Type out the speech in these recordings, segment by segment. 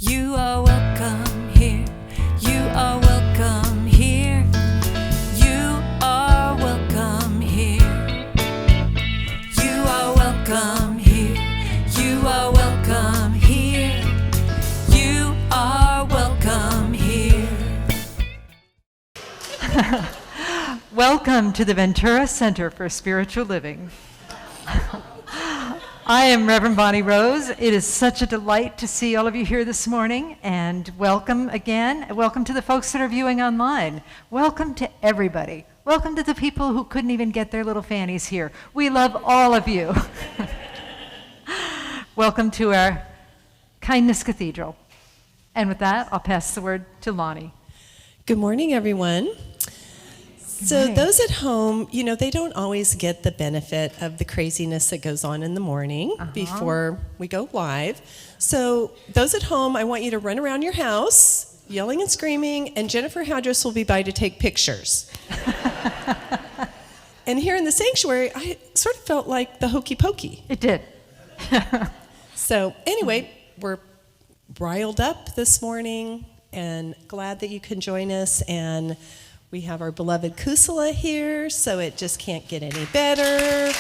You are welcome here. You are welcome here. You are welcome here. You are welcome here. You are welcome here. You are welcome here. Welcome to the Ventura Center for Spiritual Living. I am Reverend Bonnie Rose. It is such a delight to see all of you here this morning, and welcome again. Welcome to the folks that are viewing online. Welcome to everybody. Welcome to the people who couldn't even get their little fannies here. We love all of you. Welcome to our Kindness Cathedral. And with that, I'll pass the word to Lonnie. Good morning, everyone. So morning. those at home, they don't always get the benefit of the craziness that goes on in the morning before we go live. So those at home, I want you to run around your house, yelling and screaming, and Jennifer Hadris will be by to take pictures. And here in the sanctuary, I sort of felt like the hokey pokey. It did. So anyway, we're riled up this morning and glad that you can join us. And we have our beloved Kusala here, so it just can't get any better.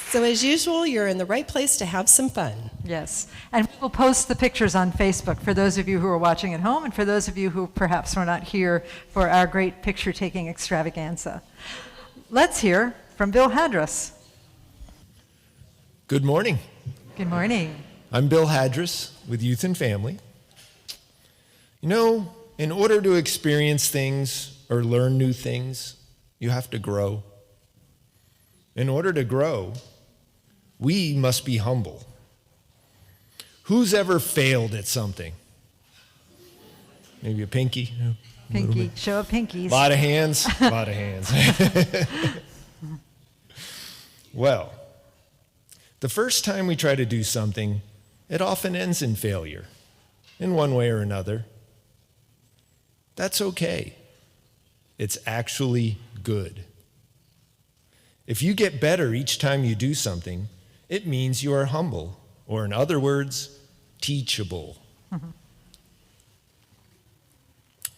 So as usual, you're in the right place to have some fun. Yes, and we'll post the pictures on Facebook for those of you who are watching at home and for those of you who perhaps were not here for our great picture-taking extravaganza. Let's hear from Bill Hadris. Good morning. Good morning. I'm Bill Hadris with Youth and Family. In order to experience things or learn new things, you have to grow. In order to grow, we must be humble. Who's ever failed at something? Maybe a pinky? Pinky, show of pinkies. A lot of hands? A lot of hands. Well, the first time we try to do something, it often ends in failure, in one way or another. That's okay. It's actually good. If you get better each time you do something, it means you are humble, or in other words, teachable.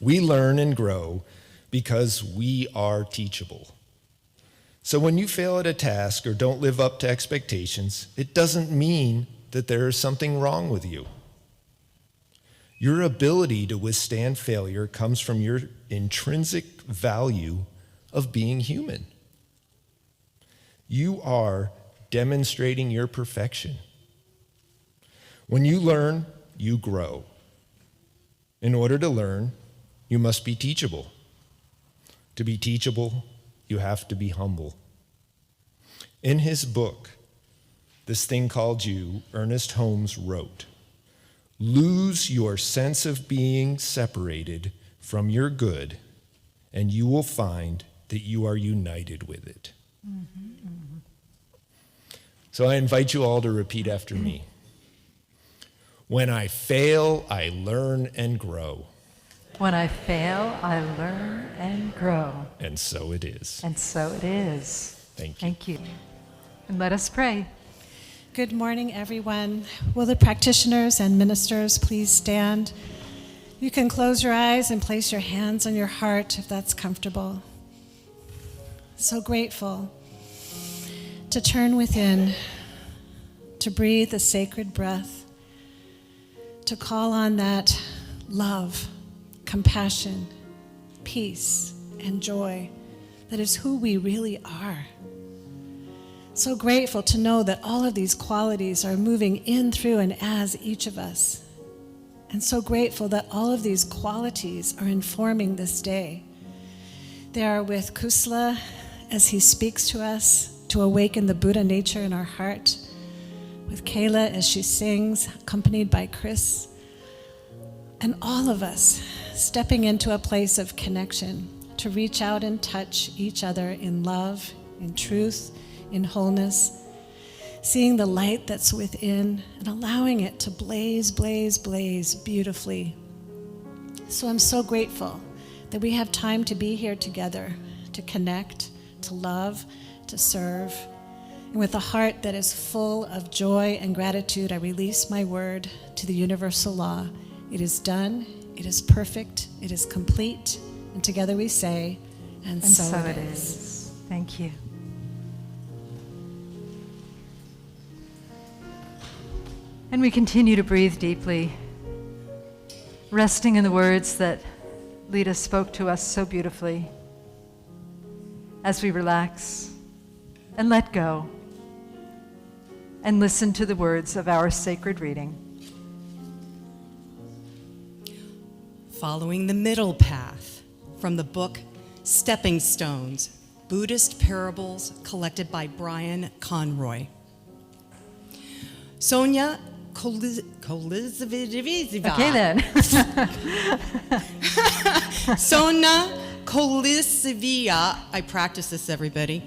We learn and grow because we are teachable. So when you fail at a task or don't live up to expectations, it doesn't mean that there is something wrong with you. Your ability to withstand failure comes from your intrinsic value of being human. You are demonstrating your perfection. When you learn, you grow. In order to learn, you must be teachable. To be teachable, you have to be humble. In his book, This Thing Called You, Ernest Holmes wrote, "Lose your sense of being separated from your good, and you will find that you are united with it." So I invite you all to repeat after me. When I fail, I learn and grow. When I fail, I learn and grow. And so it is. And so it is. Thank you. Thank you. And let us pray. Good morning, everyone. Will the practitioners and ministers please stand? You can close your eyes and place your hands on your heart if that's comfortable. So grateful to turn within, to breathe a sacred breath, to call on that love, compassion, peace, and joy that is who we really are. So grateful to know that all of these qualities are moving in, through, and as each of us. And so grateful that all of these qualities are informing this day. They are with Kusala as he speaks to us to awaken the Buddha nature in our heart, with Kayla as she sings, accompanied by Chris, and all of us stepping into a place of connection to reach out and touch each other in love, in truth, in wholeness, seeing the light that's within and allowing it to blaze, blaze, blaze beautifully. So I'm so grateful that we have time to be here together, to connect, to love, to serve. And with a heart that is full of joy and gratitude, I release my word to the universal law. It is done, it is perfect, it is complete, and together we say, and so it is. Thank you. And we continue to breathe deeply, resting in the words that Lita spoke to us so beautifully as we relax and let go and listen to the words of our sacred reading. Following the Middle Path from the book Stepping Stones, Buddhist Parables collected by Brian Conroy. Sonia Kolizviva. Okay then. Sona Kolisivia, I practice this, everybody,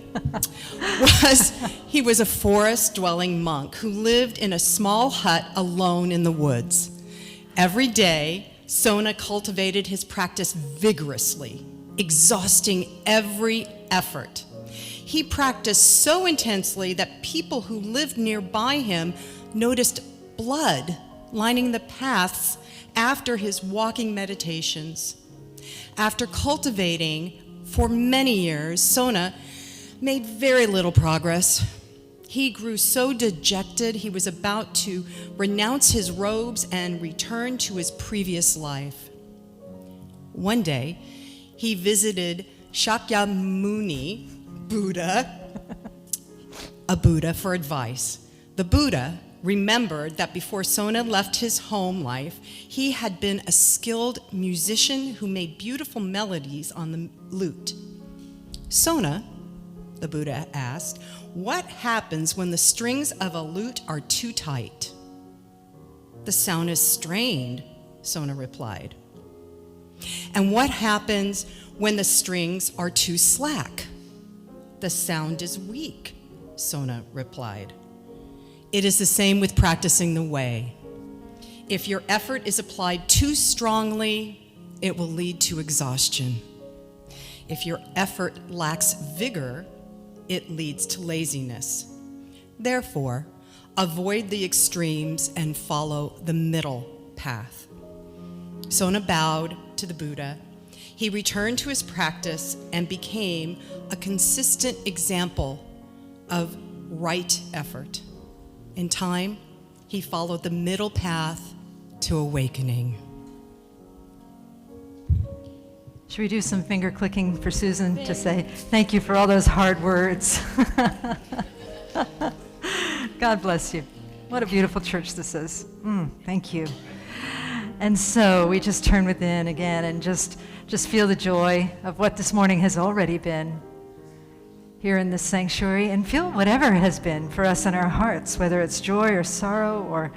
he was a forest-dwelling monk who lived in a small hut alone in the woods. Every day, Sona cultivated his practice vigorously, exhausting every effort. He practiced so intensely that people who lived nearby him noticed blood lining the paths after his walking meditations. After cultivating for many years, Sona made very little progress. He grew so dejected he was about to renounce his robes and return to his previous life. One day, he visited Shakyamuni a Buddha, for advice. The Buddha remembered that before Sona left his home life, he had been a skilled musician who made beautiful melodies on the lute. Sona, the Buddha asked, what happens when the strings of a lute are too tight? The sound is strained, Sona replied. And what happens when the strings are too slack? The sound is weak, Sona replied. It is the same with practicing the way. If your effort is applied too strongly, it will lead to exhaustion. If your effort lacks vigor, it leads to laziness. Therefore, avoid the extremes and follow the middle path. Sona bowed to the Buddha. He returned to his practice and became a consistent example of right effort. In time, he followed the middle path to awakening. Should we do some finger clicking for Susan to say thank you for all those hard words? God bless you. What a beautiful church this is. Thank you. And so we just turn within again and just feel the joy of what this morning has already been here in this sanctuary, and feel whatever has been for us in our hearts, whether it's joy or sorrow or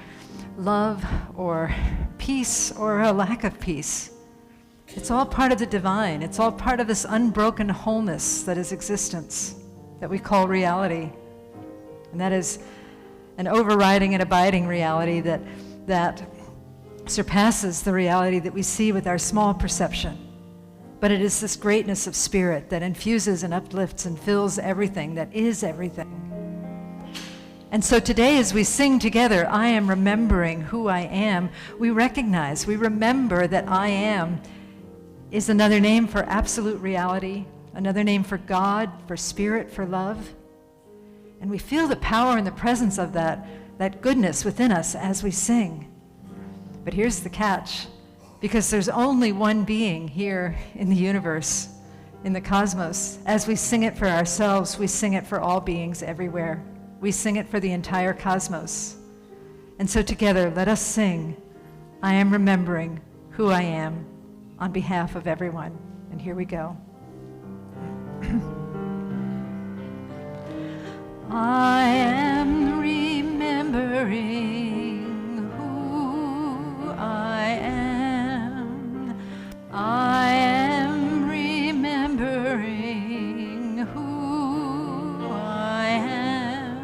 love or peace or a lack of peace. It's all part of the divine. It's all part of this unbroken wholeness that is existence, that we call reality. And that is an overriding and abiding reality that surpasses the reality that we see with our small perception. But it is this greatness of spirit that infuses and uplifts and fills everything, that is everything. And so today, as we sing together, I am remembering who I am, we remember that I am is another name for absolute reality, another name for God, for spirit, for love. And we feel the power and the presence of that goodness within us as we sing. But here's the catch. Because there's only one being here in the universe, in the cosmos. As we sing it for ourselves, we sing it for all beings everywhere. We sing it for the entire cosmos. And so together, let us sing, I am remembering who I am on behalf of everyone. And here we go. I am remembering who I am. I am remembering who I am.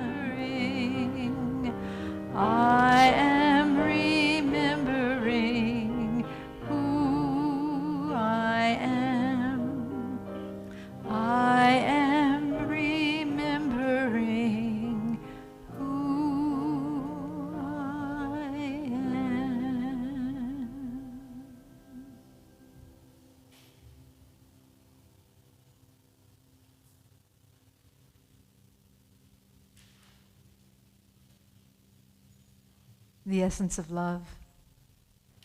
I am remembering who I am. I am remembering the essence of love,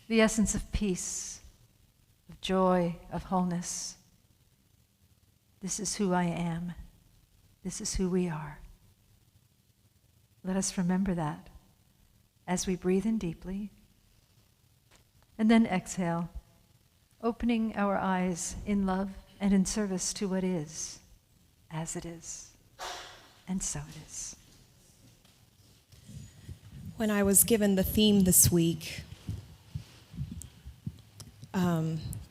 the essence of peace, of joy, of wholeness. This is who I am. This is who we are. Let us remember that as we breathe in deeply, and then exhale, opening our eyes in love and in service to what is, as it is, and so it is. When I was given the theme this week,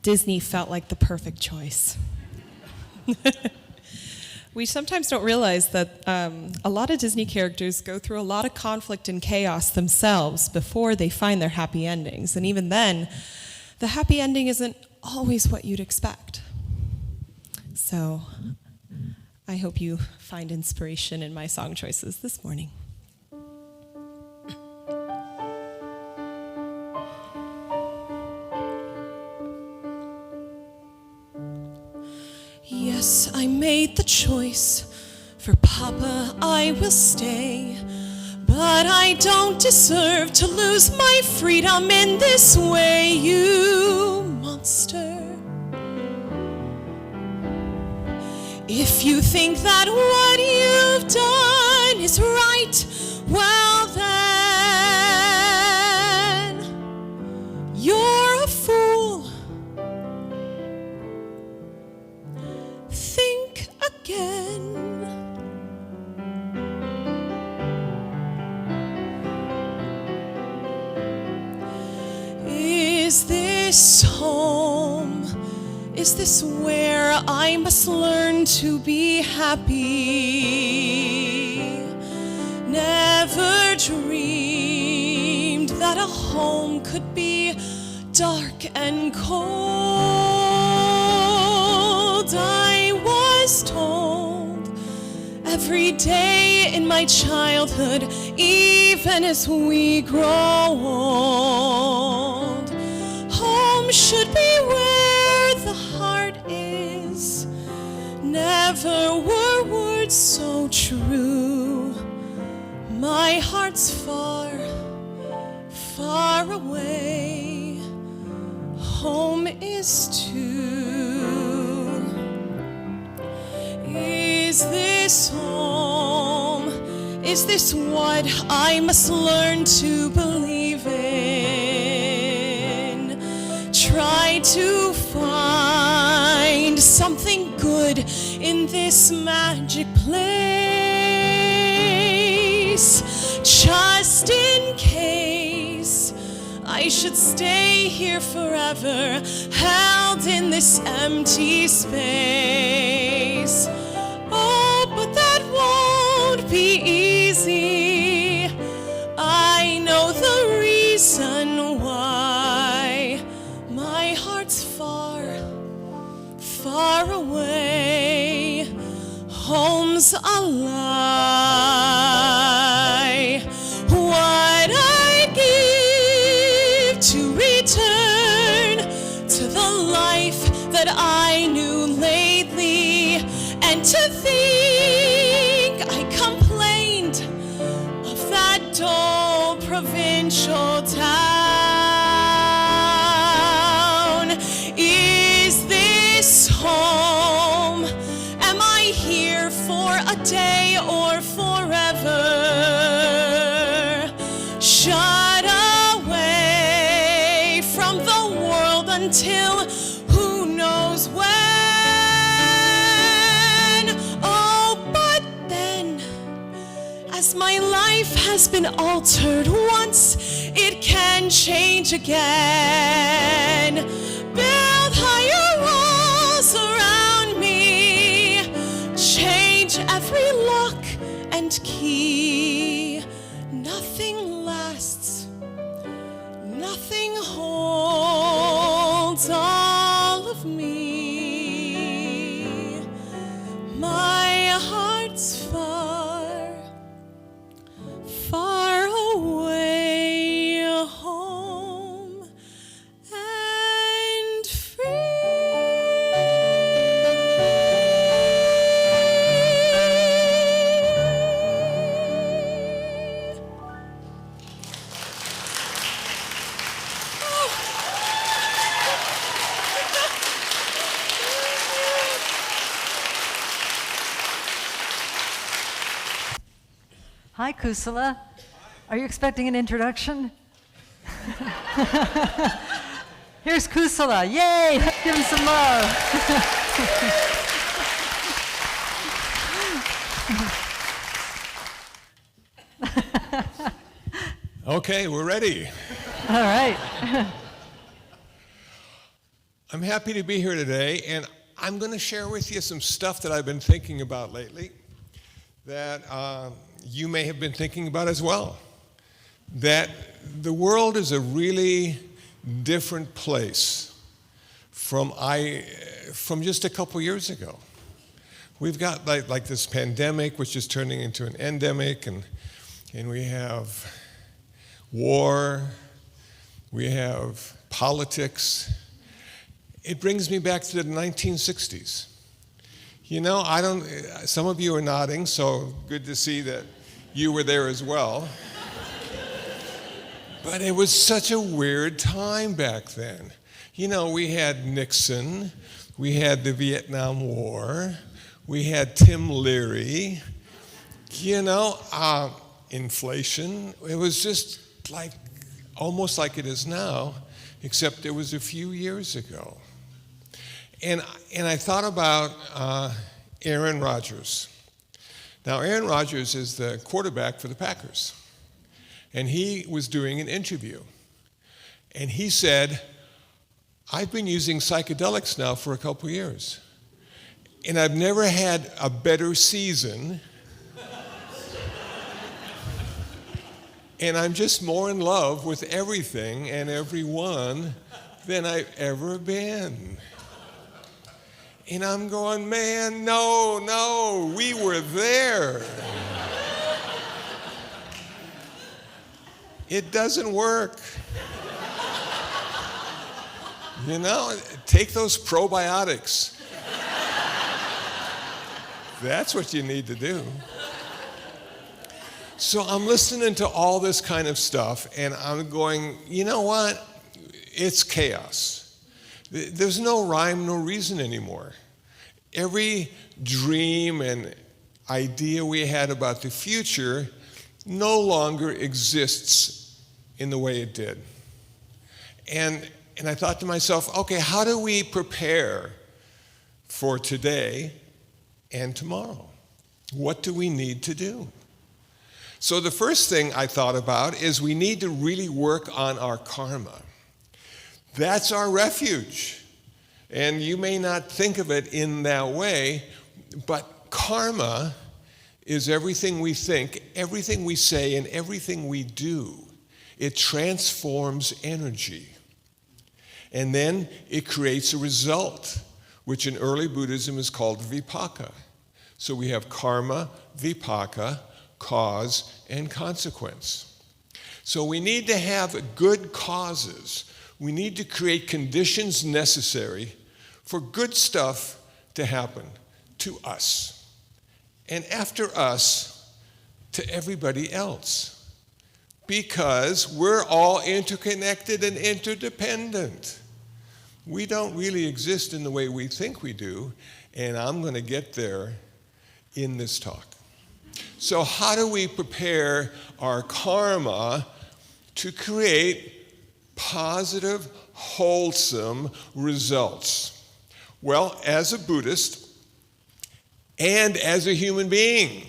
Disney felt like the perfect choice. We sometimes don't realize that a lot of Disney characters go through a lot of conflict and chaos themselves before they find their happy endings. And even then, the happy ending isn't always what you'd expect. So I hope you find inspiration in my song choices this morning. Yes, I made the choice. For Papa, I will stay. But I don't deserve to lose my freedom in this way, you monster. If you think that what you've done is right, well then, you're a fool. Think again. Is this home? Is this where I must learn to be happy? Never dreamed that a home could be dark and cold. I was told every day in my childhood, even as we grow old, home should be where the heart is. Never were words so true. My heart's far, far away. Home is too. Is this home? Is this what I must learn to believe in? Try to find something good in this magic place, just in case I should stay here forever, held in this empty space. Oh, but that won't be easy. I know the reason why. My heart's far, far away. Home's a lie. What I'd give to return to the life that I knew lately, and to think I complained of that dull provincial town. Is this home? Am I here for a day or forever? Shut away from the world until who knows when. Oh, but then, as my life has been altered once, it can change again. Build higher walls around me, change every lock and key. Nothing lasts, nothing holds all of me. My heart's far, far away, home and free. Kusala. Are you expecting an introduction? Here's Kusala. Yay! Let's give him some love. Okay, we're ready. All right. I'm happy to be here today, and I'm going to share with you some stuff that I've been thinking about lately that you may have been thinking about as well. That the world is a really different place from just a couple years ago. We've got like this pandemic, which is turning into an endemic, and we have war, we have politics. It brings me back to the 1960s. You know, some of you are nodding, so good to see that you were there as well. But it was such a weird time back then. You know, we had Nixon, we had the Vietnam War, we had Tim Leary, you know, inflation. It was just like almost like it is now, except it was a few years ago. And I thought about Aaron Rodgers. Now, Aaron Rodgers is the quarterback for the Packers. And he was doing an interview. And he said, I've been using psychedelics now for a couple years. And I've never had a better season. And I'm just more in love with everything and everyone than I've ever been. And I'm going, man, no, we were there. It doesn't work. You know, take those probiotics. That's what you need to do. So I'm listening to all this kind of stuff, and I'm going, you know what? It's chaos. There's no rhyme, no reason anymore. Every dream and idea we had about the future no longer exists in the way it did. And I thought to myself, okay, how do we prepare for today and tomorrow? What do we need to do? So the first thing I thought about is we need to really work on our karma. That's our refuge. And you may not think of it in that way, but karma is everything we think, everything we say, and everything we do. It transforms energy. And then it creates a result, which in early Buddhism is called vipaka. So we have karma, vipaka, cause, and consequence. So we need to have good causes. We need to create conditions necessary for good stuff to happen to us. And after us, to everybody else. Because we're all interconnected and interdependent. We don't really exist in the way we think we do, and I'm going to get there in this talk. So how do we prepare our karma to create positive, wholesome results? Well, as a Buddhist and as a human being,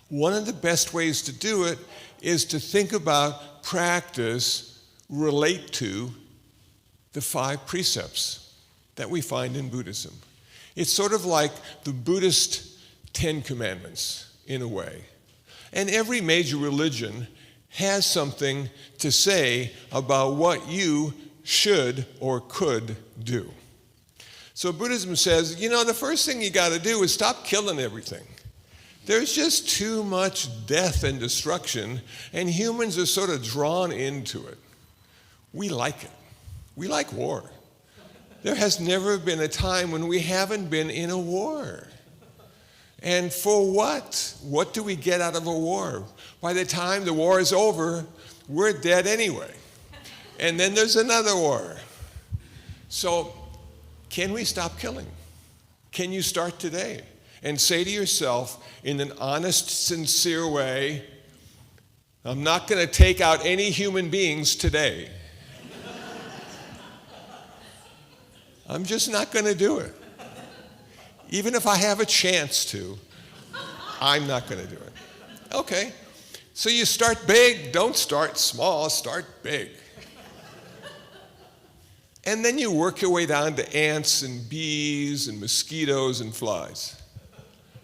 one of the best ways to do it is to think about, practice, relate to the 5 precepts that we find in Buddhism. It's sort of like the Buddhist 10 Commandments, in a way. And every major religion has something to say about what you should or could do. So Buddhism says, you know, the first thing you got to do is stop killing everything. There's just too much death and destruction, and humans are sort of drawn into it. We like it. We like war. There has never been a time when we haven't been in a war. And for what? What do we get out of a war? By the time the war is over, we're dead anyway. And then there's another war. So, can we stop killing? Can you start today and say to yourself in an honest, sincere way, I'm not going to take out any human beings today. I'm just not going to do it. Even if I have a chance to, I'm not going to do it. Okay, so you start big, don't start small, start big. And then you work your way down to ants and bees and mosquitoes and flies.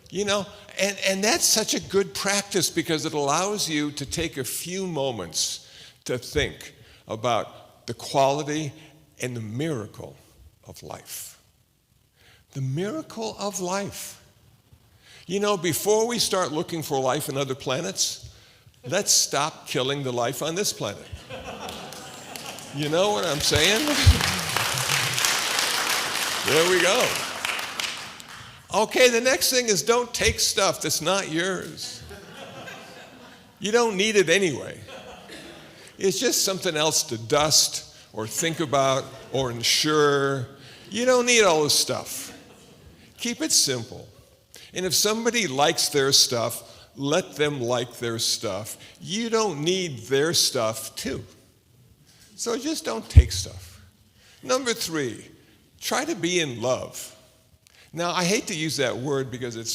You know, and that's such a good practice because it allows you to take a few moments to think about the quality and the miracle of life. The miracle of life. You know, before we start looking for life in other planets, let's stop killing the life on this planet. You know what I'm saying? There we go. Okay, the next thing is don't take stuff that's not yours. You don't need it anyway. It's just something else to dust or think about or insure. You don't need all this stuff. Keep it simple. And if somebody likes their stuff, let them like their stuff. You don't need their stuff too. So just don't take stuff. Number 3, try to be in love. Now, I hate to use that word because it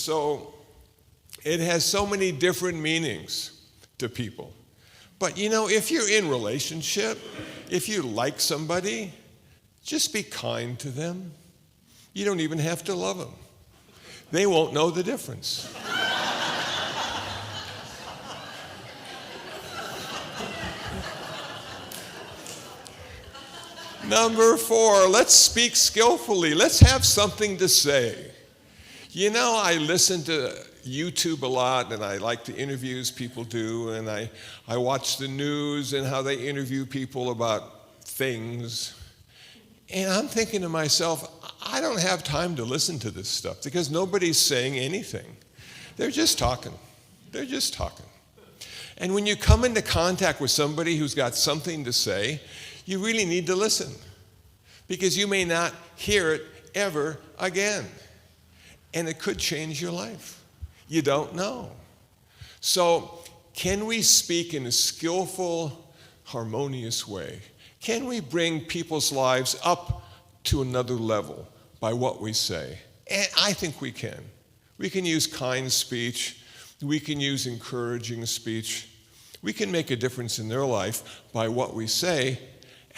has so many different meanings to people. But you know, if you're in relationship, if you like somebody, just be kind to them. You don't even have to love them. They won't know the difference. Number 4, let's speak skillfully. Let's have something to say. You know, I listen to YouTube a lot, and I like the interviews people do, and I watch the news and how they interview people about things. And I'm thinking to myself, I don't have time to listen to this stuff because nobody's saying anything. They're just talking. They're just talking. And when you come into contact with somebody who's got something to say, you really need to listen because you may not hear it ever again. And it could change your life. You don't know. So, can we speak in a skillful, harmonious way? Can we bring people's lives up to another level by what we say? And I think we can. We can use kind speech. We can use encouraging speech. We can make a difference in their life by what we say,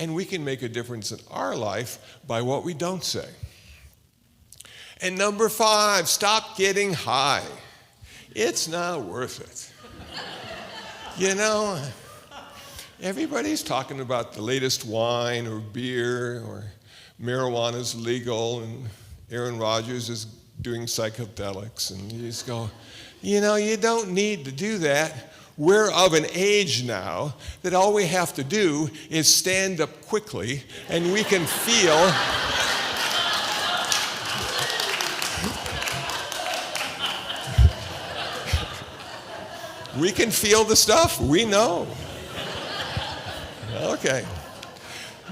and we can make a difference in our life by what we don't say. And number 5, stop getting high. It's not worth it. You know, everybody's talking about the latest wine or beer or marijuana's legal and Aaron Rodgers is doing psychedelics, and you just go, you know, you don't need to do that. We're of an age now that all we have to do is stand up quickly and we can feel the stuff. We know. Okay.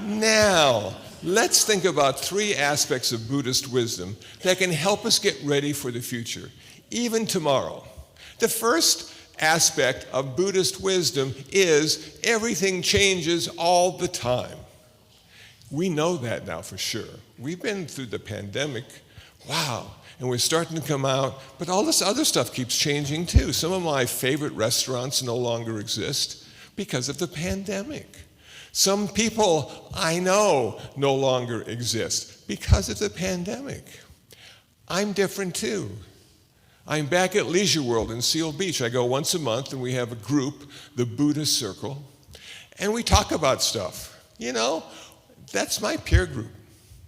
Now, let's think about 3 aspects of Buddhist wisdom that can help us get ready for the future, even tomorrow. The first aspect of Buddhist wisdom is everything changes all the time. We know that now for sure. We've been through the pandemic. Wow. And we're starting to come out, but all this other stuff keeps changing too. Some of my favorite restaurants no longer exist because of the pandemic. Some people I know no longer exist because of the pandemic. I'm different too. I'm back at Leisure World in Seal Beach. I go once a month and we have a group, the Buddhist Circle, and we talk about stuff. You know, that's my peer group.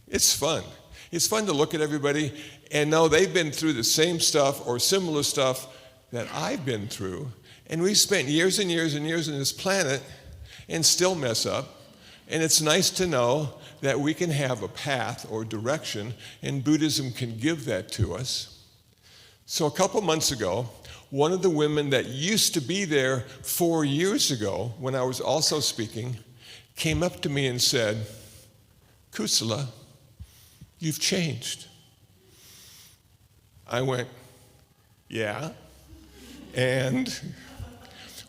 It's fun. It's fun to look at everybody and know they've been through the same stuff or similar stuff that I've been through. And we've spent years and years and years on this planet and still mess up. And it's nice to know that we can have a path or direction, and Buddhism can give that to us. So a couple months ago, one of the women that used to be there 4 years ago when I was also speaking came up to me and said, "Kusala, you've changed." I went, "Yeah, and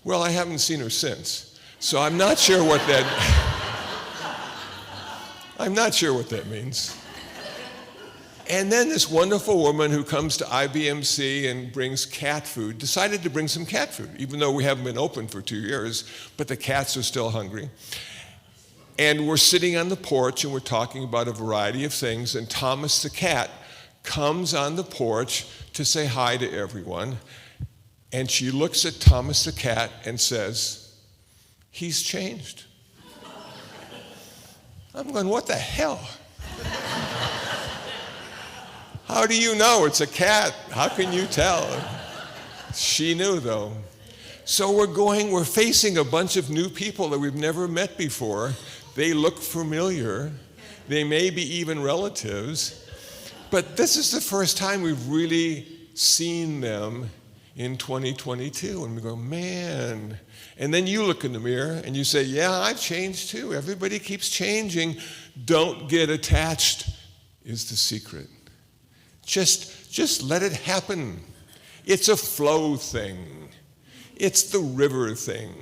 Well, I haven't seen her since, so I'm not sure what that means. And then this wonderful woman who comes to IBMC and brings cat food decided to bring some cat food, even though we haven't been open for 2 years, but the cats are still hungry. And we're sitting on the porch and we're talking about a variety of things, and Thomas the cat comes on the porch to say hi to everyone. And she looks at Thomas the cat and says, "He's changed." I'm going, what the hell? How do you know? It's a cat. How can you tell? She knew, though. So we're facing a bunch of new people that we've never met before. They look familiar. They may be even relatives. But this is the first time we've really seen them in 2022. And we go, man. And then you look in the mirror and you say, yeah, I've changed too. Everybody keeps changing. Don't get attached is the secret. Just let it happen. It's a flow thing. It's the river thing.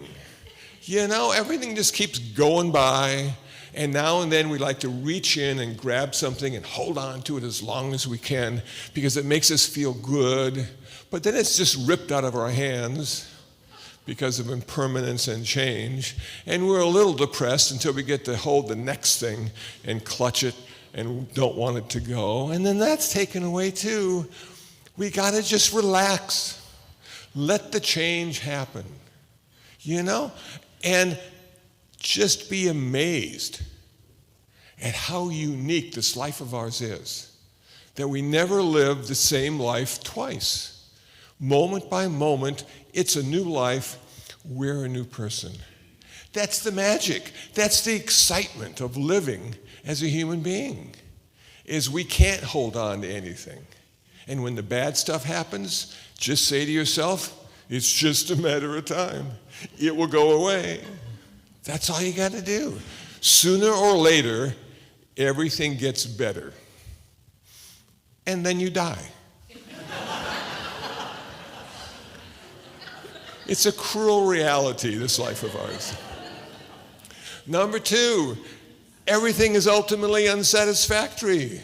You know, everything just keeps going by, and now and then we like to reach in and grab something and hold on to it as long as we can because it makes us feel good, but then it's just ripped out of our hands because of impermanence and change, and we're a little depressed until we get to hold the next thing and clutch it and don't want it to go, and then that's taken away too. We gotta just relax. Let the change happen, you know? And just be amazed at how unique this life of ours is, that we never live the same life twice. Moment by moment, it's a new life, we're a new person. That's the magic. That's the excitement of living as a human being, is we can't hold on to anything. And when the bad stuff happens, just say to yourself, it's just a matter of time. It will go away. That's all you got to do. Sooner or later, everything gets better. And then you die. It's a cruel reality, this life of ours. Number 2, everything is ultimately unsatisfactory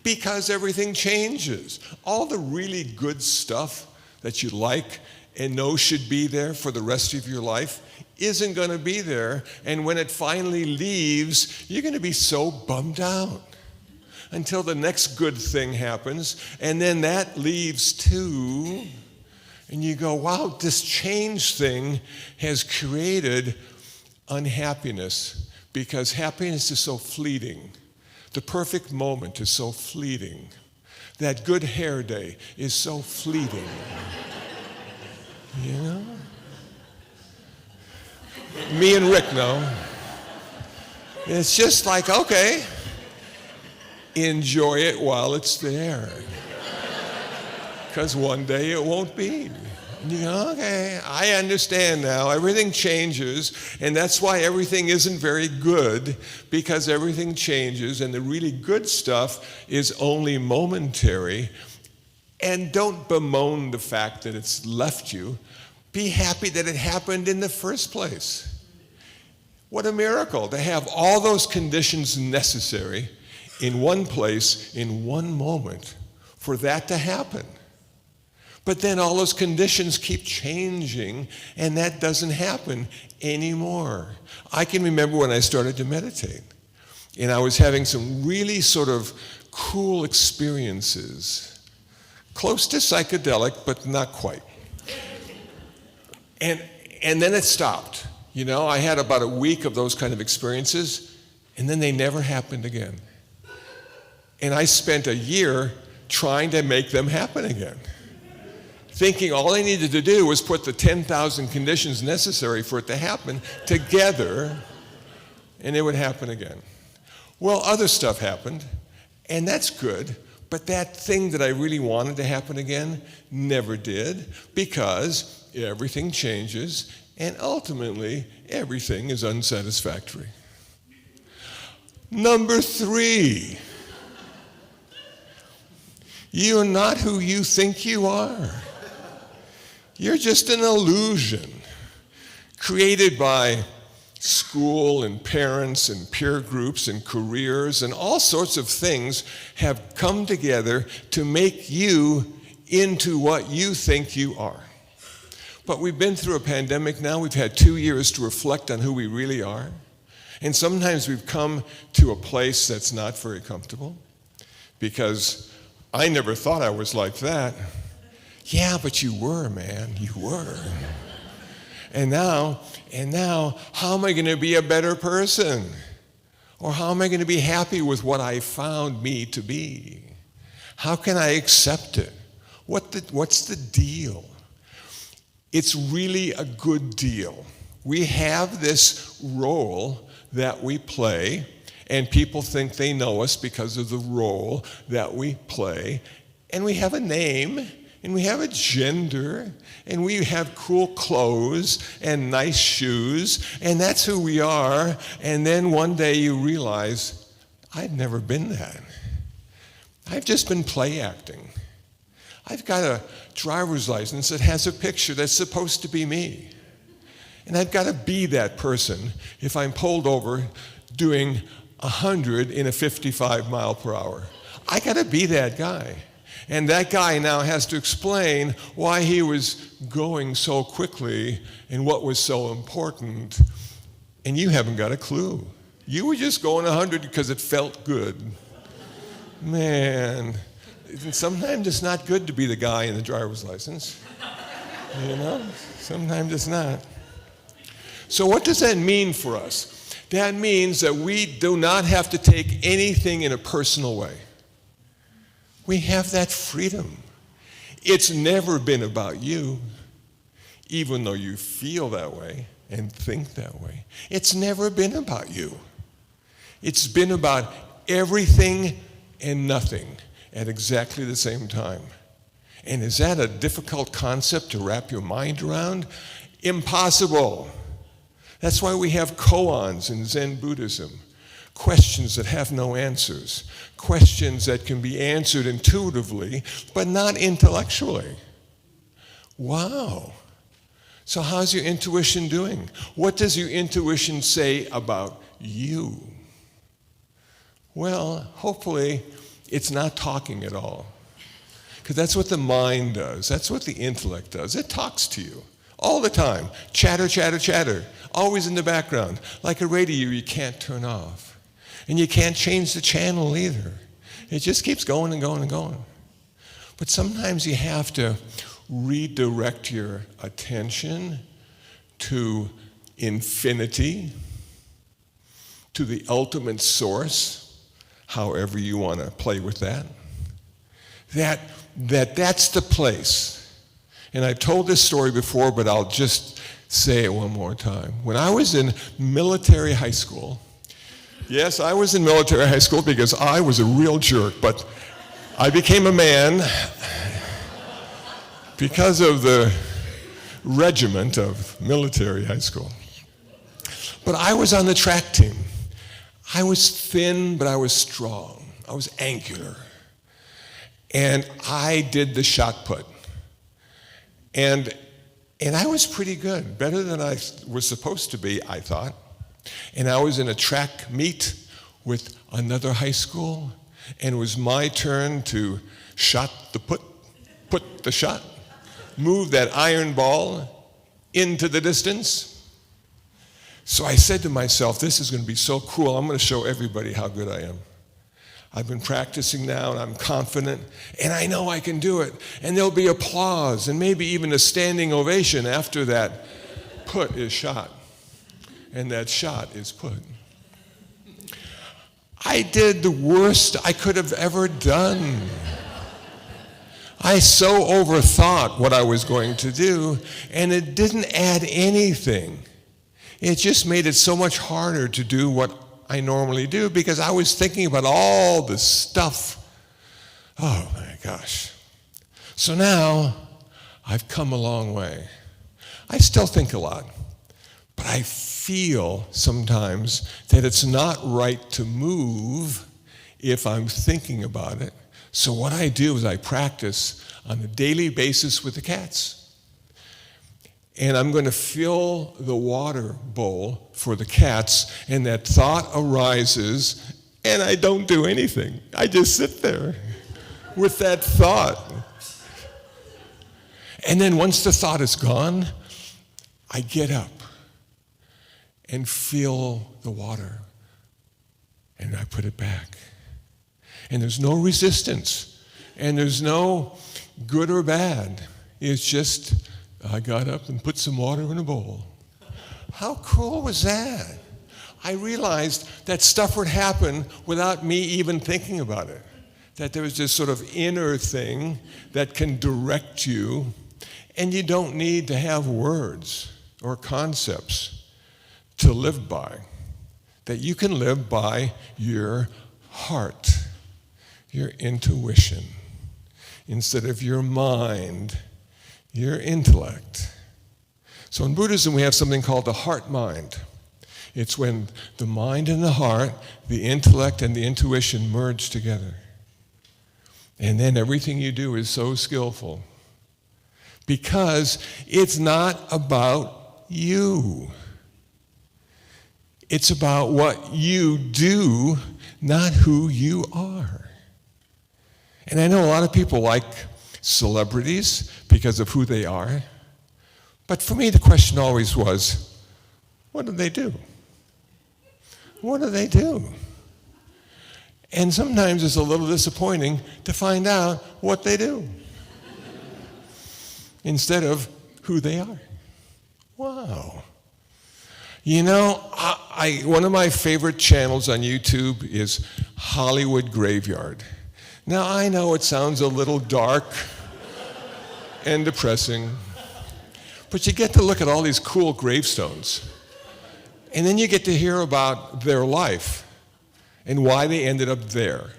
because everything changes. All the really good stuff that you like and know should be there for the rest of your life isn't going to be there. And when it finally leaves, you're going to be so bummed out until the next good thing happens. And then that leaves too. And you go, wow, this change thing has created unhappiness because happiness is so fleeting. The perfect moment is so fleeting. That good hair day is so fleeting. You know? Me and Rick know. It's just like, okay, enjoy it while it's there. Because one day it won't be. And you go, okay, I understand now. Everything changes, and that's why everything isn't very good, because everything changes, and the really good stuff is only momentary. And don't bemoan the fact that it's left you. Be happy that it happened in the first place. What a miracle to have all those conditions necessary in one place, in one moment, for that to happen. But then all those conditions keep changing, and that doesn't happen anymore. I can remember when I started to meditate, and I was having some really sort of cool experiences, close to psychedelic, but not quite. And then it stopped. You know, I had about a week of those kind of experiences, and then they never happened again. And I spent a year trying to make them happen again, thinking all I needed to do was put the 10,000 conditions necessary for it to happen together, and it would happen again. Well, other stuff happened, and that's good, but that thing that I really wanted to happen again never did, because everything changes, and ultimately, everything is unsatisfactory. Number 3, you're not who you think you are. You're just an illusion. created by school and parents and peer groups and careers and all sorts of things have come together to make you into what you think you are. But we've been through a pandemic now. We've had 2 years to reflect on who we really are. And sometimes we've come to a place that's not very comfortable because I never thought I was like that. Yeah, but you were, man, you were. And now, how am I going to be a better person? Or how am I going to be happy with what I found me to be? How can I accept it? What's the deal? It's really a good deal. We have this role that we play, and people think they know us because of the role that we play. And we have a name, and we have a gender, and we have cool clothes and nice shoes, and that's who we are. And then one day you realize, I've never been that. I've just been play acting. I've got a driver's license that has a picture that's supposed to be me. And I've got to be that person if I'm pulled over doing 100 in a 55 mile per hour. I got to be that guy. And that guy now has to explain why he was going so quickly and what was so important. And you haven't got a clue. You were just going 100 because it felt good. Man, sometimes it's not good to be the guy in the driver's license. You know, sometimes it's not. So what does that mean for us? That means that we do not have to take anything in a personal way. We have that freedom. It's never been about you, even though you feel that way and think that way. It's never been about you. It's been about everything and nothing at exactly the same time. And is that a difficult concept to wrap your mind around? Impossible. That's why we have koans in Zen Buddhism. Questions that have no answers. Questions that can be answered intuitively, but not intellectually. Wow. So how's your intuition doing? What does your intuition say about you? Well, hopefully it's not talking at all. Because that's what the mind does. That's what the intellect does. It talks to you all the time. Chatter, chatter, chatter. Always in the background. Like a radio you can't turn off. And you can't change the channel either. It just keeps going and going and going. But sometimes you have to redirect your attention to infinity, to the ultimate source, however you want to play with that. That's the place. And I've told this story before, but I'll just say it one more time. When I was in military high school, yes, I was in military high school because I was a real jerk, but I became a man because of the regiment of military high school. But I was on the track team. I was thin, but I was strong. I was angular. And I did the shot put. And I was pretty good, better than I was supposed to be, I thought. And I was in a track meet with another high school, and it was my turn to shot the put the shot, move that iron ball into the distance. So I said to myself, this is going to be so cool. I'm going to show everybody how good I am. I've been practicing now, and I'm confident, and I know I can do it. And there'll be applause, and maybe even a standing ovation after that put is shot. And that shot is put. I did the worst I could have ever done. I so overthought what I was going to do, and it didn't add anything. It just made it so much harder to do what I normally do because I was thinking about all the stuff. Oh my gosh. So now I've come a long way. I still think a lot, but I feel sometimes that it's not right to move if I'm thinking about it. So what I do is I practice on a daily basis with the cats. and I'm going to fill the water bowl for the cats, and that thought arises, and I don't do anything. I just sit there with that thought. And then once the thought is gone, I get up and fill the water, and I put it back. And there's no resistance, and there's no good or bad. It's just, I got up and put some water in a bowl. How cool was that? I realized that stuff would happen without me even thinking about it. That there was this sort of inner thing that can direct you, and you don't need to have words or concepts to live by. That you can live by your heart, your intuition, instead of your mind, your intellect. So in Buddhism, we have something called the heart-mind. It's when the mind and the heart, the intellect and the intuition merge together. And then everything you do is so skillful. Because it's not about you. It's about what you do, not who you are. And I know a lot of people like celebrities because of who they are. But for me, the question always was, what do they do? What do they do? And sometimes it's a little disappointing to find out what they do instead of who they are. Wow. You know, one of my favorite channels on YouTube is Hollywood Graveyard. Now, I know it sounds a little dark and depressing, but you get to look at all these cool gravestones. And then you get to hear about their life and why they ended up there.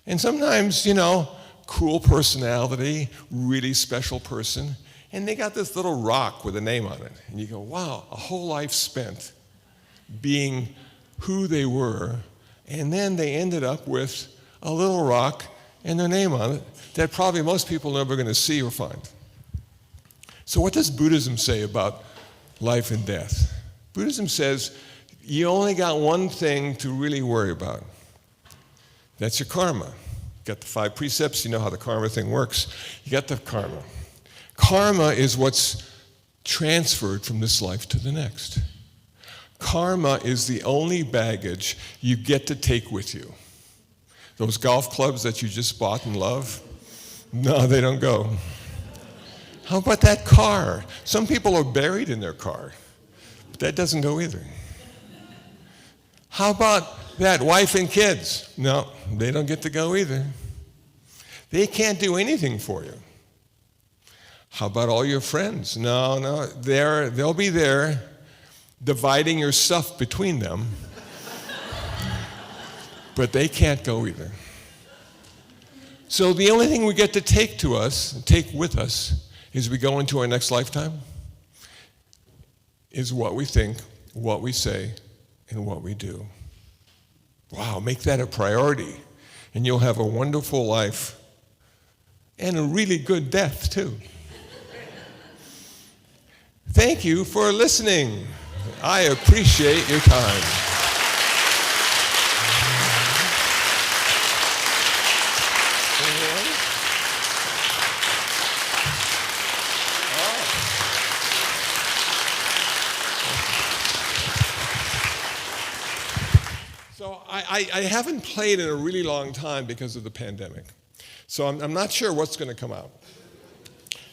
And sometimes, you know, cool personality, really special person, and they got this little rock with a name on it. And you go, wow, a whole life spent being who they were, and then they ended up with a little rock and their name on it that probably most people are never going to see or find. So what does Buddhism say about life and death? Buddhism says you only got one thing to really worry about. That's your karma. You got the 5 precepts, you know how the karma thing works. You got the karma. Karma is what's transferred from this life to the next. Karma is the only baggage you get to take with you. Those golf clubs that you just bought and love, no, they don't go. How about that car? Some people are buried in their car, but that doesn't go either. How about that wife and kids? No, they don't get to go either. They can't do anything for you. How about all your friends? No, they'll be there dividing your stuff between them, but they can't go either. So the only thing we get to take with us, as we go into our next lifetime, is what we think, what we say, and what we do. Wow, make that a priority, and you'll have a wonderful life and a really good death, too. Thank you for listening. I appreciate your time. So I haven't played in a really long time because of the pandemic. So I'm not sure what's going to come out.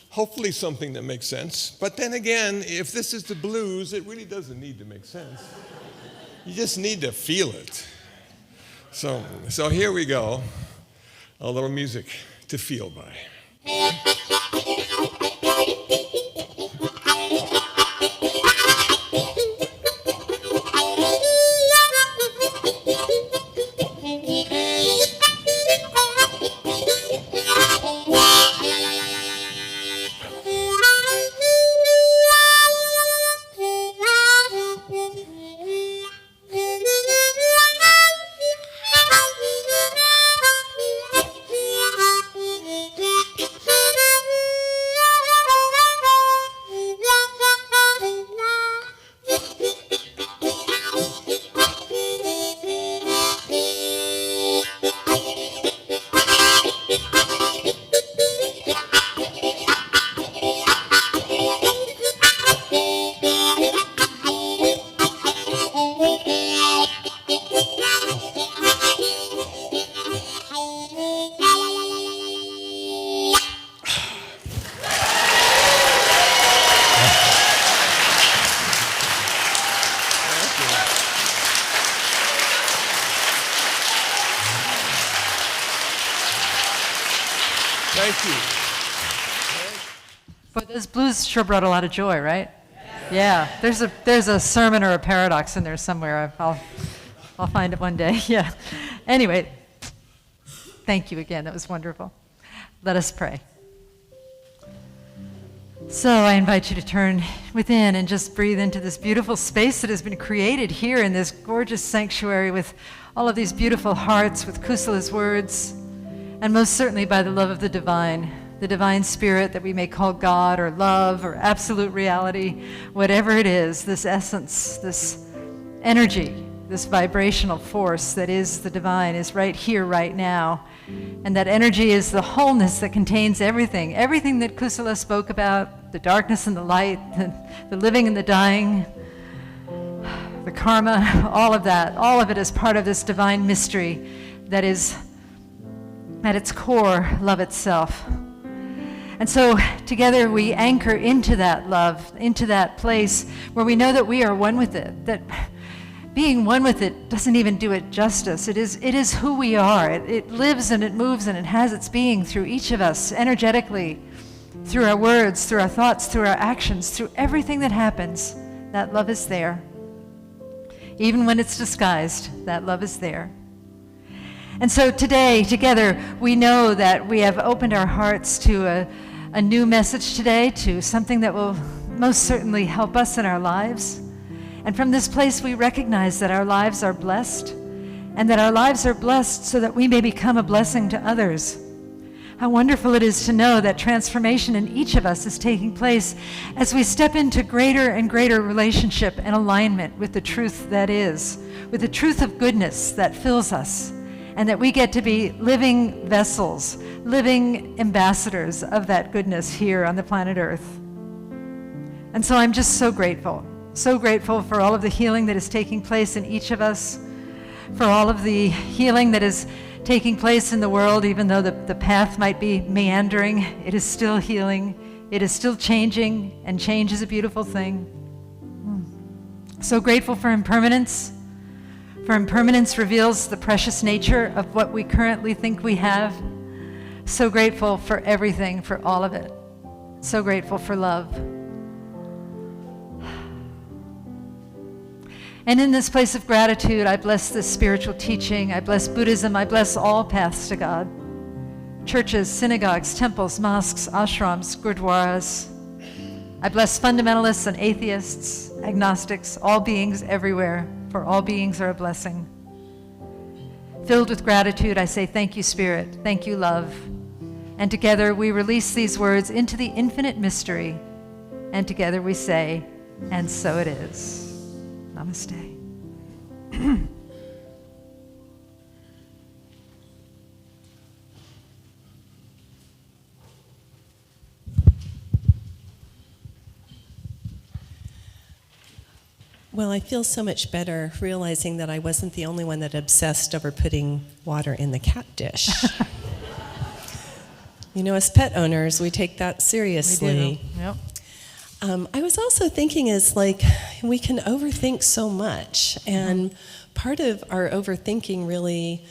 Hopefully something that makes sense. But then again, if this is the blues, it really doesn't need to make sense. You just need to feel it. So here we go. A little music to feel by. Thank you. But those blues sure brought a lot of joy, right? Yeah. There's a sermon or a paradox in there somewhere. I'll find it one day. Yeah. Anyway, thank you again. That was wonderful. Let us pray. So I invite you to turn within and just breathe into this beautiful space that has been created here in this gorgeous sanctuary with all of these beautiful hearts, with Kusala's words, and most certainly by the love of the divine spirit that we may call God or love or absolute reality, whatever it is, this essence, this energy, this vibrational force that is the divine is right here, right now. And that energy is the wholeness that contains everything that Kusala spoke about, the darkness and the light, the living and the dying, the karma, all of that. All of it is part of this divine mystery that is, at its core, love itself. And so together we anchor into that love, into that place where we know that we are one with it, that being one with it doesn't even do it justice. It is who we are. It lives and it moves and it has its being through each of us, energetically, through our words, through our thoughts, through our actions, through everything that happens. That love is there. Even when it's disguised, that love is there. And so today, together, we know that we have opened our hearts to a new message today, to something that will most certainly help us in our lives. And from this place, we recognize that our lives are blessed, and that our lives are blessed so that we may become a blessing to others. How wonderful it is to know that transformation in each of us is taking place as we step into greater and greater relationship and alignment with the truth that is, with the truth of goodness that fills us, and that we get to be living vessels, living ambassadors of that goodness here on the planet Earth. And so I'm just so grateful for all of the healing that is taking place in each of us, for all of the healing that is taking place in the world, even though the path might be meandering. It is still healing. It is still changing, and change is a beautiful thing. So grateful for impermanence. For impermanence reveals the precious nature of what we currently think we have. So grateful for everything, for all of it. So grateful for love. And in this place of gratitude, I bless this spiritual teaching. I bless Buddhism. I bless all paths to God. Churches, synagogues, temples, mosques, ashrams, gurdwaras. I bless fundamentalists and atheists, agnostics, all beings everywhere, for all beings are a blessing. Filled with gratitude, I say thank you, Spirit. Thank you, love. And together we release these words into the infinite mystery. And together we say, and so it is. Namaste. Well, I feel so much better realizing that I wasn't the only one that obsessed over putting water in the cat dish. You know, as pet owners, we take that seriously. We do. Yep. I was also thinking is like we can overthink so much, and part of our overthinking really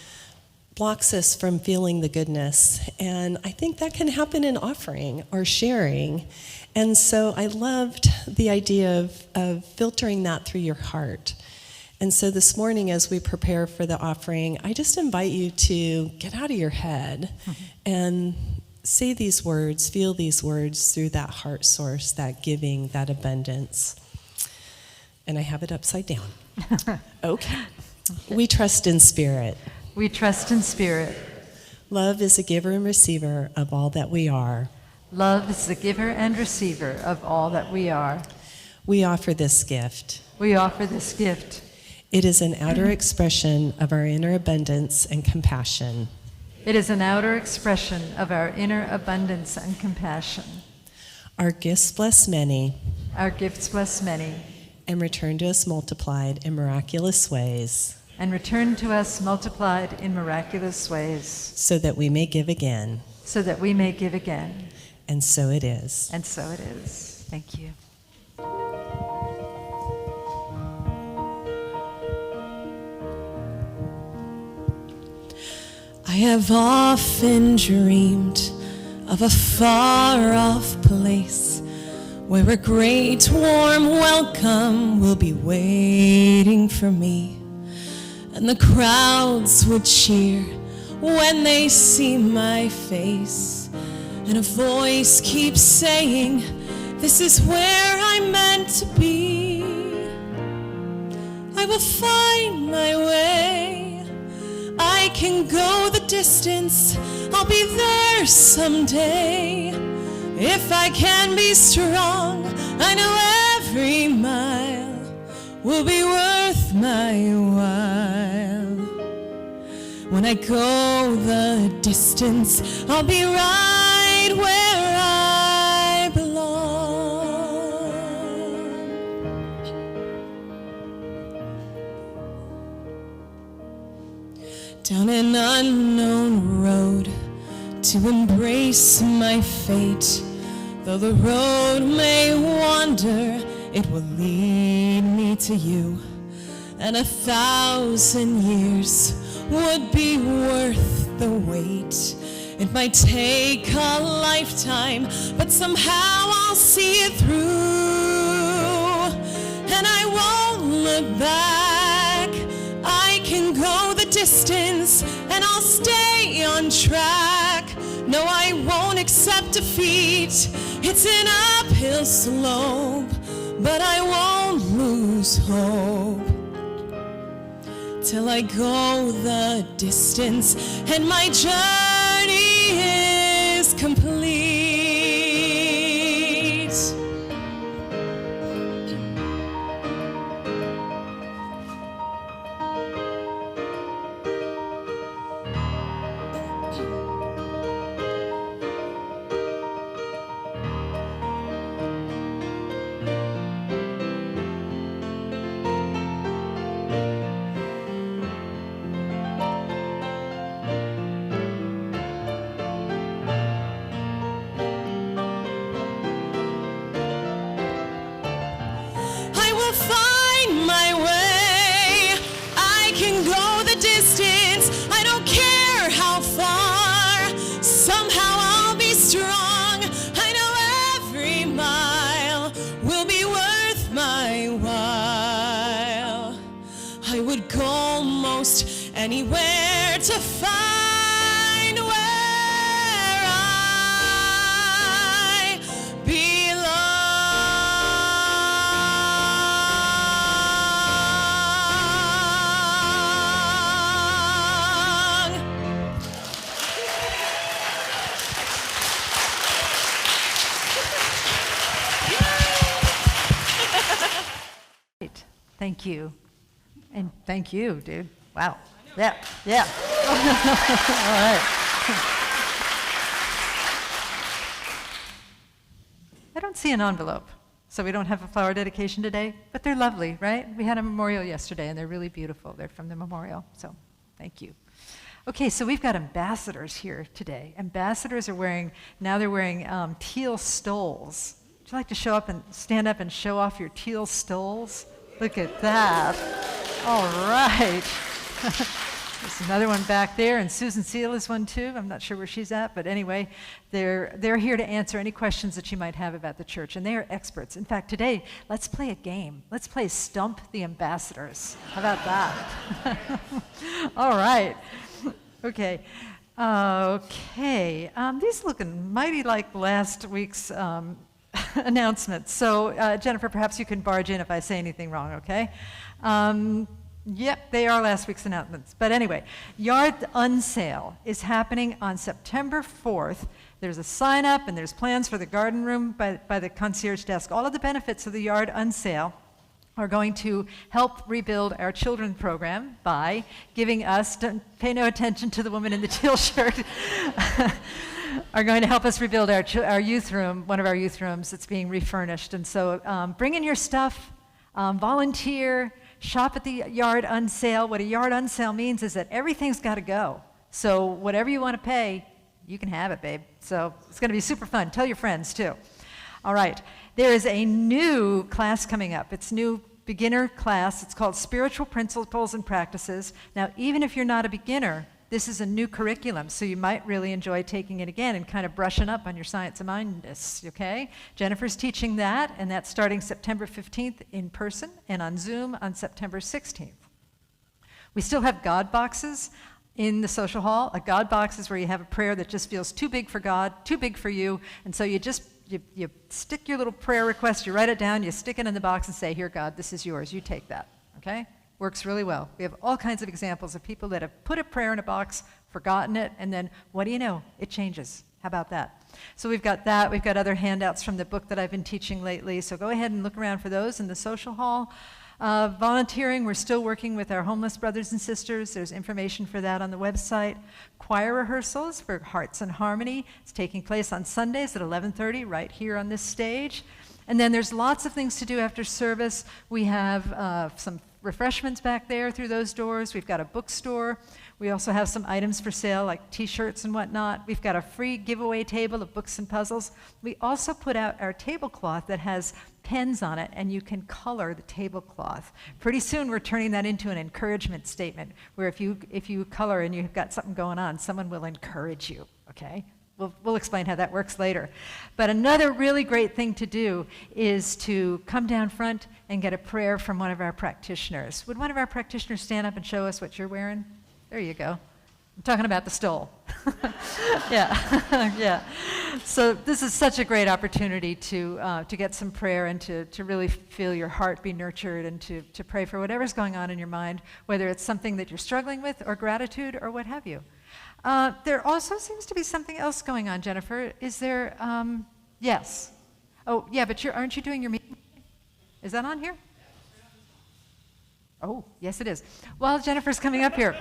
blocks us from feeling the goodness, and I think that can happen in offering or sharing. And so I loved the idea of filtering that through your heart. And so this morning as we prepare for the offering, I just invite you to get out of your head and say these words, feel these words through that heart source, that giving, that abundance. And I have it upside down. Okay. We trust in spirit. We trust in spirit. Love is a giver and receiver of all that we are. Love is the giver and receiver of all that we are. We offer this gift. We offer this gift. It is an outer expression of our inner abundance and compassion. It is an outer expression of our inner abundance and compassion. Our gifts bless many. Our gifts bless many. And return to us multiplied in miraculous ways. And return to us multiplied in miraculous ways. So that we may give again. So that we may give again. And so it is. And so it is. Thank you. I have often dreamed of a far-off place where a great warm welcome will be waiting for me, and the crowds would cheer when they see my face, and a voice keeps saying, this is where I'm meant to be. I will find my way. I can go the distance. I'll be there someday. If I can be strong, I know every mile will be worth my while. When I go the distance, I'll be right where I belong. Down an unknown road to embrace my fate. Though the road may wander, it will lead me to you. And 1,000 years would be worth the wait. It might take a lifetime, but somehow I'll see it through. And I won't look back. I can go the distance, and I'll stay on track. No, I won't accept defeat. It's an uphill slope, but I won't lose hope till I go the distance and my journey is complete. Anywhere to find where I belong. Great. Thank you. And thank you, dude. Wow. Yeah, yeah. All right. I don't see an envelope, so we don't have a flower dedication today, but they're lovely, right? We had a memorial yesterday, and they're really beautiful. They're from the memorial, so thank you. Okay, so we've got ambassadors here today. Ambassadors are wearing, now they're wearing teal stoles. Would you like to show up and stand up and show off your teal stoles? Look at that. All right. There's another one back there, and Susan Seal is one too. I'm not sure where she's at, but anyway, they're here to answer any questions that you might have about the church, and they are experts. In fact, today, let's play a game. Let's play Stump the Ambassadors. How about that? All right. Okay. Okay. These looking mighty like last week's announcements. So, Jennifer, perhaps you can barge in if I say anything wrong, okay? Yep, they are last week's announcements. But anyway, Yard Unsale is happening on September 4th. There's a sign up and there's plans for the garden room by the concierge desk. All of the benefits of the Yard Unsale are going to help rebuild our children's program by giving us, don't pay no attention to the woman in the teal shirt, are going to help us rebuild our youth room, one of our youth rooms that's being refurnished. And so bring in your stuff, volunteer, shop at the Yard Unsale. What a Yard Unsale means is that everything's got to go. So whatever you want to pay, you can have it, babe. So it's going to be super fun. Tell your friends, too. All right. There is a new class coming up. It's a new beginner class. It's called Spiritual Principles and Practices. Now, even if you're not a beginner, this is a new curriculum, so you might really enjoy taking it again and kind of brushing up on your science of mindness, okay? Jennifer's teaching that, and that's starting September 15th in person and on Zoom on September 16th. We still have God boxes in the social hall. A God box is where you have a prayer that just feels too big for God, too big for you, and so you stick your little prayer request, you write it down, you stick it in the box and say, here, God, this is yours, you take that, okay? Works really well. We have all kinds of examples of people that have put a prayer in a box, forgotten it, and then, what do you know? It changes. How about that? So we've got that. We've got other handouts from the book that I've been teaching lately, so go ahead and look around for those in the social hall. Volunteering, we're still working with our homeless brothers and sisters. There's information for that on the website. Choir rehearsals for Hearts and Harmony. It's taking place on Sundays at 11:30 right here on this stage. And then there's lots of things to do after service. We have some refreshments back there through those doors. We've got a bookstore. We also have some items for sale like t-shirts and whatnot. We've got a free giveaway table of books and puzzles. We also put out our tablecloth that has pens on it, and you can color the tablecloth. Pretty soon we're turning that into an encouragement statement where if you color and you've got something going on, someone will encourage you, okay? We'll explain how that works later. But another really great thing to do is to come down front and get a prayer from one of our practitioners. Would one of our practitioners stand up and show us what you're wearing? There you go. I'm talking about the stole. Yeah, yeah. So this is such a great opportunity to get some prayer and to really feel your heart be nurtured and to pray for whatever's going on in your mind, whether it's something that you're struggling with or gratitude or what have you. There also seems to be something else going on, Jennifer. Is there, yes. Oh, yeah, but aren't you doing your meeting? Is that on here? Oh, yes it is. While Jennifer's coming up here,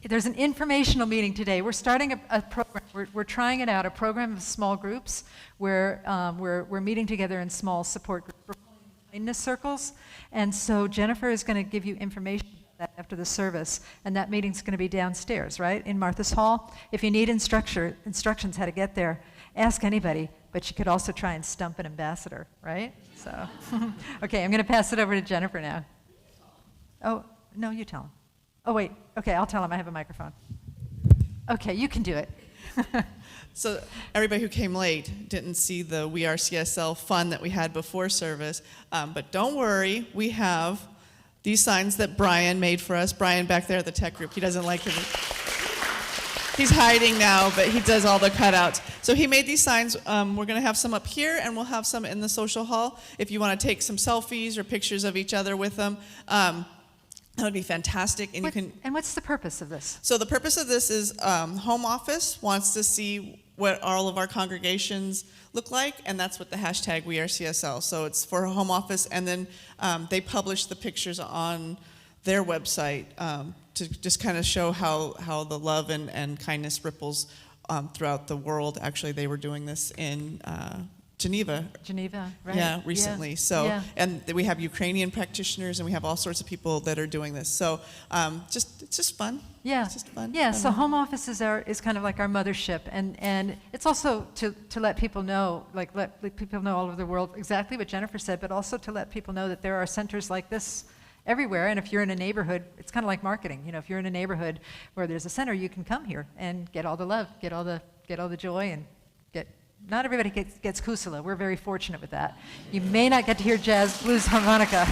there's an informational meeting today. We're starting a program. We're trying it out, a program of small groups where we're meeting together in small support groups. We're calling them kindness circles. And so Jennifer is going to give you information about that after the service. And that meeting's going to be downstairs, right, in Martha's Hall. If you need instructions how to get there, ask anybody. But you could also try and stump an ambassador, right? So, okay, I'm going to pass it over to Jennifer now. Oh, no, you tell him. Oh, wait. Okay, I'll tell him I have a microphone. Okay, you can do it. So everybody who came late didn't see the We Are CSL fun that we had before service. But don't worry, we have these signs that Brian made for us. Brian back there at the tech group, he doesn't like it. He's hiding now, but he does all the cutouts. So he made these signs. We're going to have some up here, and we'll have some in the social hall. If you want to take some selfies or pictures of each other with them, that would be fantastic. And what's the purpose of this? So the purpose of this is Home Office wants to see what all of our congregations look like, and that's what the hashtag We Are CSL. So it's for Home Office, and then they publish the pictures on their website to just kind of show how the love and kindness ripples throughout the world. Actually, they were doing this in Geneva, right? Yeah, recently. Yeah. So, yeah. And we have Ukrainian practitioners, and we have all sorts of people that are doing this. So, it's just fun. Yeah, it's just fun. Yeah. So, Home Office is kind of like our mothership, and it's also to let people know, let people know all over the world exactly what Jennifer said, but also to let people know that there are centers like this everywhere. And if you're in a neighborhood, it's kind of like marketing. You know, if you're in a neighborhood where there's a center, you can come here and get all the love, get all the joy, and get. Not everybody gets Kusala. We're very fortunate with that. You may not get to hear jazz, blues, harmonica,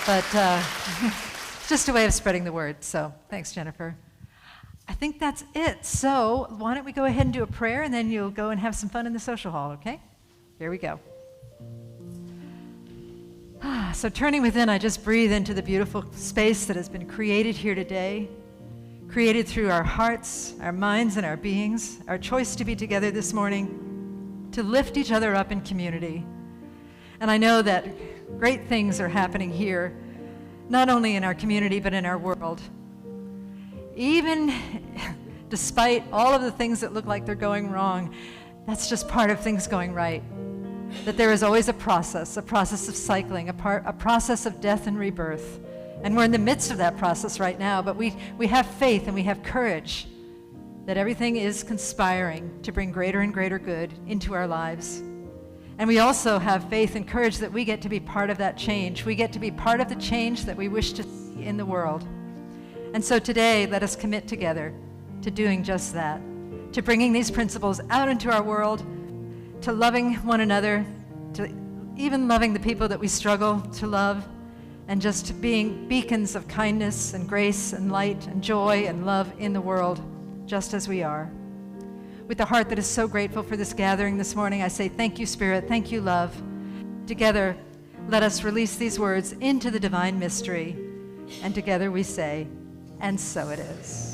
but it's just a way of spreading the word. So thanks, Jennifer. I think that's it. So why don't we go ahead and do a prayer, and then you'll go and have some fun in the social hall, okay? Here we go. So turning within, I just breathe into the beautiful space that has been created here today, created through our hearts, our minds, and our beings, our choice to be together this morning, to lift each other up in community. And I know that great things are happening here, not only in our community, but in our world. Even despite all of the things that look like they're going wrong, that's just part of things going right. That there is always a process of cycling, a process of death and rebirth. And we're in the midst of that process right now, but we have faith and we have courage that everything is conspiring to bring greater and greater good into our lives. And we also have faith and courage that we get to be part of that change. We get to be part of the change that we wish to see in the world. And so today, let us commit together to doing just that, to bringing these principles out into our world, to loving one another, to even loving the people that we struggle to love, and just being beacons of kindness and grace and light and joy and love in the world, just as we are. With a heart that is so grateful for this gathering this morning, I say thank you, Spirit, thank you, love. Together, let us release these words into the divine mystery, and together we say, and so it is.